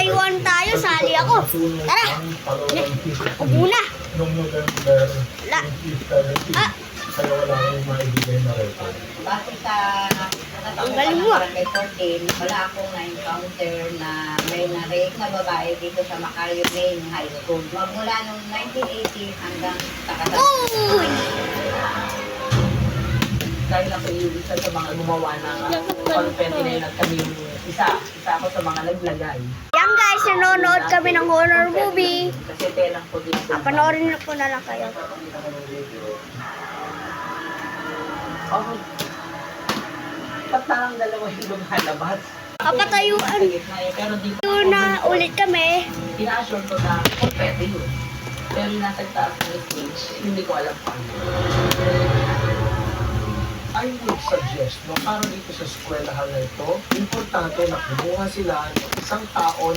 Papatayuan tayo, sali ako. Tara! Ako muna. Noong November La. 2017, kaya wala akong maibigay na record. Base sa Ang galing mo. Barangay 14, wala akong na-encounter na may na-rape na babae dito sa Macario Main High School. Magmula noong 1980 hanggang sa Uy! Dahil ako yung isa sa mga gumawa ng content na kami yung isa ako sa mga naglagay. Yan guys, nanonood kami ng horror movie. Kasi telang ko din. Panoorin ko na lang kayo. Okay. Ba't parang dalawa yung lumalabas? Papatayuan. Sa gitna eh. Pero di ko Na ulit kami. ina-assure ko na pwede yun. Pero yung nasa taas ng stage, hindi ko alam paano. I would suggest, no, para dito sa eskwelahan na ito, importante na kumuha sila ng isang tao